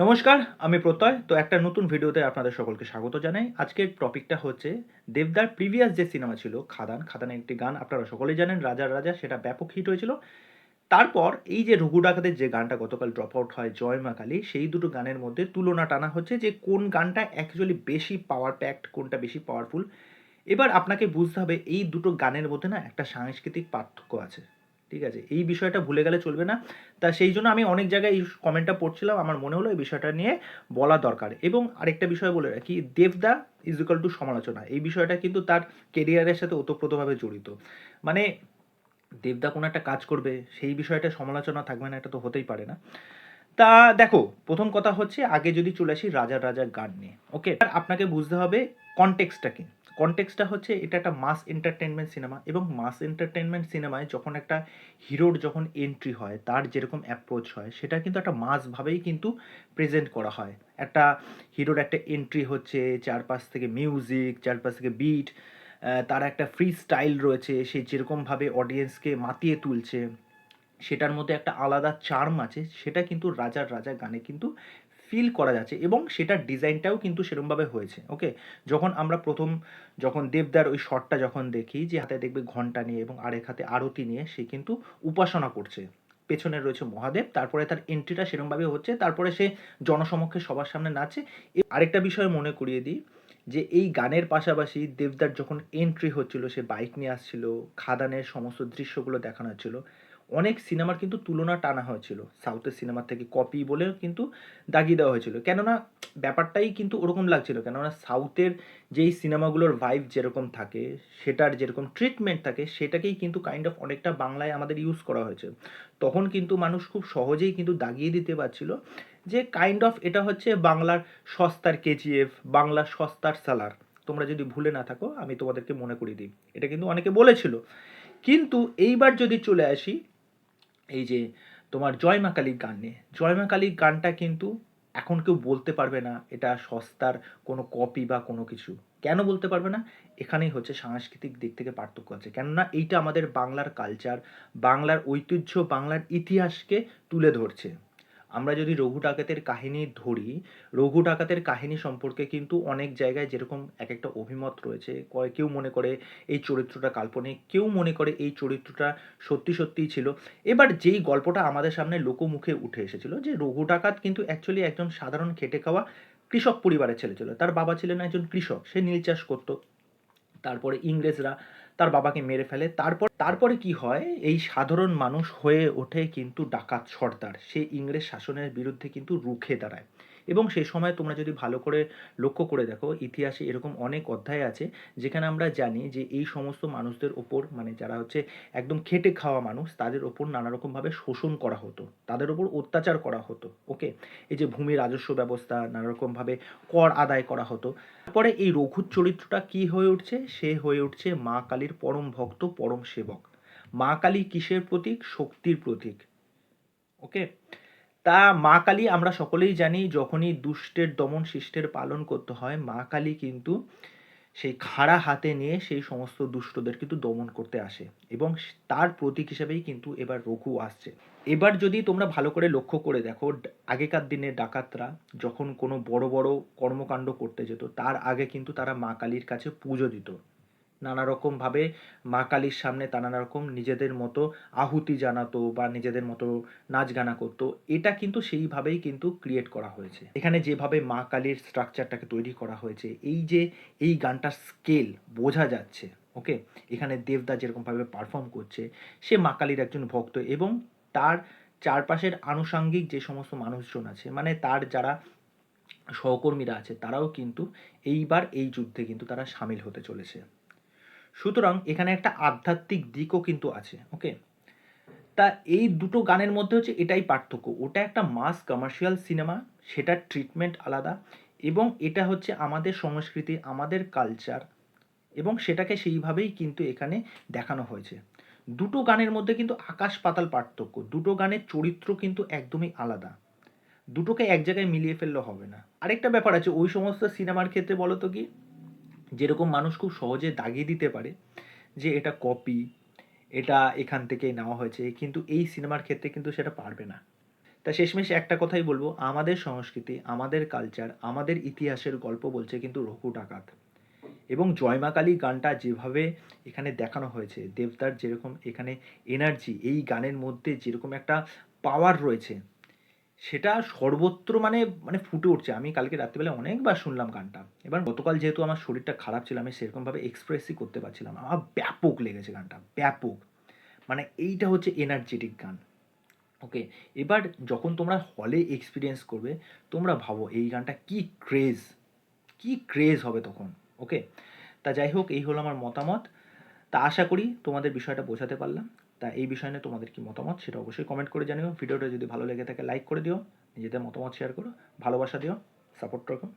নমস্কার, আমি প্রত্যয়। তো একটা নতুন ভিডিওতে আপনাদের সকলকে স্বাগত জানাই। আজকের টপিকটা হচ্ছে দেবদার প্রিভিয়াস যে সিনেমা ছিল খাদান, খাদানের একটি গান আপনারা সকলেই জানেন, রাজার রাজা, সেটা ব্যাপক হিট হয়েছিল। তারপর এই যে রঘু ডাকাতের যে গানটা গতকাল ড্রপ আউট হয় জয় মা কালী, সেই দুটো গানের মধ্যে তুলনা টানা হচ্ছে যে কোন গানটা অ্যাকচুয়ালি বেশি পাওয়ার প্যাকড, কোনটা বেশি পাওয়ারফুল। এবার আপনাকে বুঝতে হবে এই দুটো গানের মধ্যে না একটা সাংস্কৃতিক পার্থক্য আছে। ঠিক আছে, এই বিষয়টা ভুলে গেলে চলবে না। তা সেই জন্য আমি অনেক জায়গায় এই কমেন্টটা পড়ছিলাম, আমার মনে হলো এই বিষয়টা নিয়ে বলা দরকার। এবং আরেকটা বিষয় বলে রাখি, দেবদা ইজ ইকুয়াল টু সমালোচনা, এই বিষয়টা কিন্তু তার কেরিয়ারের সাথে ওতপ্রোতভাবে জড়িত। মানে দেবদা কোনো একটা কাজ করবে, সেই বিষয়টা সমালোচনা থাকবে না, এটা তো হতেই পারে না। তা দেখো, প্রথম কথা হচ্ছে আগে যদি চলে আসি রাজার রাজার গান নিয়ে। ওকে, আপনাকে বুঝতে হবে কনটেক্সটটা কি। কনটেক্সটটা হচ্ছে এটা একটা মাস এন্টারটেনমেন্ট সিনেমা, এবং মাস এন্টারটেনমেন্ট সিনেমায় যখন একটা হিরোর যখন এন্ট্রি হয়, তার যেরকম অ্যাপ্রোচ হয়, সেটা কিন্তু একটা মাসভাবেই কিন্তু প্রেজেন্ট করা হয়। একটা হিরোর একটা এন্ট্রি হচ্ছে, চারপাশ থেকে মিউজিক, চারপাশ থেকে বিট, তার একটা ফ্রি স্টাইল রয়েছে, সে যেরকমভাবে অডিয়েন্সকে মাতিয়ে তুলছে, সেটার মধ্যে একটা আলাদা চার্ম আছে, সেটা কিন্তু রাজার রাজা গানে কিন্তু ফিল করা যাচ্ছে, এবং সেটার ডিজাইনটাও কিন্তু সেরকমভাবে হয়েছে। ওকে, যখন আমরা প্রথম যখন দেবদার ওই শটটা যখন দেখি, যে হাতে দেখবে ঘন্টা নিয়ে এবং আরেক হাতে আরতি নিয়ে সে কিন্তু উপাসনা করছে, পেছনে রয়েছে মহাদেব, তারপরে তার এন্ট্রিটা সেরকমভাবে হচ্ছে, তারপরে সে জনসমক্ষে সবার সামনে নাচে। আরেকটা বিষয় মনে করিয়ে দিই, যে এই গানের পাশাপাশি দেবদার যখন এন্ট্রি হচ্ছিল, সে বাইক নিয়ে আসছিল, খাদানের সমস্ত দৃশ্যগুলো দেখানো হচ্ছিল, অনেক সিনেমার কিন্তু তুলনা টানা হয়েছিল, সাউথের সিনেমার থেকে কপি বলেও কিন্তু দাগিয়ে দেওয়া হয়েছিল। কেননা ব্যাপারটাই কিন্তু ওরকম লাগছিল, কেননা সাউথের যেই সিনেমাগুলোর ভাইব যেরকম থাকে, সেটার যেরকম ট্রিটমেন্ট থাকে, সেটাকেই কিন্তু কাইন্ড অফ অনেকটা বাংলায় আমাদের ইউজ করা হয়েছে। তখন কিন্তু মানুষ খুব সহজেই কিন্তু দাগিয়ে দিতে পারছিল যে কাইন্ড অফ এটা হচ্ছে বাংলার সস্তার কেজিএফ, বাংলার সস্তার সালার। তোমরা যদি ভুলে না থাকো, আমি তোমাদেরকে মনে করিয়ে দিই, এটা কিন্তু অনেকে বলেছিল। কিন্তু এইবার যদি চলে আসি এই যে তোমার জয় মা কালীর গান নিয়ে, জয় মা কালীর গানটা কিন্তু এখন কেউ বলতে পারবে না এটা সস্তার কোনো কপি বা কোনো কিছু। কেন বলতে পারবে না? এখানেই হচ্ছে সাংস্কৃতিক দিক থেকে পার্থক্য আছে, কেননা এইটা আমাদের বাংলার কালচার, বাংলার ঐতিহ্য, বাংলার ইতিহাসকে তুলে ধরছে। আমরা যদি রঘু ডাকাতের কাহিনী ধরি, রঘু ডাকাতের কাহিনী সম্পর্কে কিন্তু অনেক জায়গায় যেরকম এক একটা অভিমত রয়েছে, কেউ মনে করে এই চরিত্রটা কাল্পনিক, কেউ মনে করে এই চরিত্রটা সত্যি সত্যিই ছিল। এবার যেই গল্পটা আমাদের সামনে লোকমুখে উঠে এসেছিল, যে রঘু ডাকাত কিন্তু অ্যাকচুয়ালি একজন সাধারণ খেটে খাওয়া কৃষক পরিবারের ছেলে ছিল, তার বাবা ছিলেন একজন কৃষক, সে নীল চাষ করতো। তারপরে ইংরেজরা তার বাবাকে মেরে ফেলে, তারপরে কি হয়, এই সাধারণ মানুষ হয়ে ওঠে কিন্তু ডাকাত সর্দার, সে ইংরেজ শাসনের বিরুদ্ধে কিন্তু রুখে দাঁড়ায়। এবং সে সময় তোমরা যদি ভালো করে লক্ষ্য করে দেখো, ইতিহাসে এরকম অনেক অধ্যায় আছে যেখানে আমরা জানি যে এই সমস্ত মানুষদের ওপর, মানে যারা হচ্ছে একদম খেটে খাওয়া মানুষ, তাদের ওপর নানা রকমভাবে শোষণ করা হতো, তাদের ওপর অত্যাচার করা হতো। ওকে, এই যে ভূমি রাজস্ব ব্যবস্থা, নানা রকমভাবে কর আদায় করা হতো। তারপরে এই রঘুর চরিত্রটা কি হয়ে উঠছে, সে হয়ে উঠছে মা কালীর পরম ভক্ত, পরম সেবক। মা কালী কিসের প্রতীক? শক্তির প্রতীক। ওকে, তা মা কালী আমরা সকলেই জানি, যখনই দুষ্টের দমন শিষ্টের পালন করতে হয়, মা কালী কিন্তু সেই খাড়া হাতে নিয়ে সেই সমস্ত দুষ্টদের কিন্তু দমন করতে আসে, এবং তার প্রতীক হিসেবেই কিন্তু এবার রঘু আসছে। এবার যদি তোমরা ভালো করে লক্ষ্য করে দেখো, আগেকার দিনে ডাকাতরা যখন কোনো বড় বড় কর্মকাণ্ড করতে যেত, তার আগে কিন্তু তারা মা কালীর কাছে পুজো দিত, নানা রকমভাবে মা কালীর সামনে তা নানা রকম নিজেদের মতো আহুতি জানাতো বা নিজেদের মতো নাচ গানা করতো। এটা কিন্তু সেইভাবেই কিন্তু ক্রিয়েট করা হয়েছে, এখানে যেভাবে মা কালীর স্ট্রাকচারটাকে তৈরি করা হয়েছে, এই যে এই গানটার স্কেল বোঝা যাচ্ছে। ওকে, এখানে দেবদা যেরকমভাবে পারফর্ম করছে, সে মা কালীর একজন ভক্ত, এবং তার চারপাশের আনুষাঙ্গিক যে সমস্ত মানুষজন আছে, মানে তার যারা সহকর্মীরা আছে, তারাও কিন্তু এইবার এই যুদ্ধে কিন্তু তারা সামিল হতে চলেছে। সুতরাং এখানে একটা আধ্যাত্মিক দিকও কিন্তু আছে। ওকে, তা এই দুটো গানের মধ্যে হচ্ছে এটাই পার্থক্য, ওটা একটা মাস কমার্শিয়াল সিনেমা, সেটার ট্রিটমেন্ট আলাদা, এবং এটা হচ্ছে আমাদের সংস্কৃতি, আমাদের কালচার, এবং সেটাকে সেইভাবেই কিন্তু এখানে দেখানো হয়েছে। দুটো গানের মধ্যে কিন্তু আকাশ পাতাল পার্থক্য, দুটো গানের চরিত্র কিন্তু একদমই আলাদা, দুটোকে এক জায়গায় মিলিয়ে ফেললে হবে না। আরেকটা ব্যাপার আছে ওই সমস্ত সিনেমার ক্ষেত্রে, বলো তো কি, যেরকম মানুষ খুব সহজে দাগিয়ে দিতে পারে যে এটা কপি, এটা এখান থেকেই নেওয়া হয়েছে, কিন্তু এই সিনেমার ক্ষেত্রে কিন্তু সেটা পারবে না। তা শেষমেশ একটা কথাই বলবো, আমাদের সংস্কৃতি, আমাদের কালচার, আমাদের ইতিহাসের গল্প বলছে কিন্তু রঘু ডাকাত। এবং জয় মা কালী গানটা যেভাবে এখানে দেখানো হয়েছে, দেবদার যেরকম এখানে এনার্জি, এই গানের মধ্যে যেরকম একটা পাওয়ার রয়েছে, সেটা সর্বত্র মানে মানে ফুটে উঠছে। আমি কালকে রাত্রিবেলা অনেকবার শুনলাম গানটা। এবার গতকাল যেহেতু আমার শরীরটা খারাপ ছিল, আমি সেরকমভাবে এক্সপ্রেসই করতে পারছিলাম না। আমার ব্যাপক লেগেছে গানটা, ব্যাপক। মানে এইটা হচ্ছে এনার্জেটিক গান। ওকে, এবার যখন তোমরা হলে এক্সপিরিয়েন্স করবে, তোমরা ভাবো এই গানটা কী ক্রেজ, কী ক্রেজ হবে তখন। ওকে, তা যাই হোক, এই হলো আমার মতামত। তা আশা করি তোমাদের বিষয়টা বোঝাতে পারলাম। তা এই বিষয় নিয়ে তোমাদের কি মতামত সেটা অবশ্যই কমেন্ট করে জানিও। ভিডিওটা যদি ভালো লেগে থাকে লাইক করে দিও, নিজেদের মতামত শেয়ার করো, ভালোবাসা দিও, সাপোর্ট রাখো।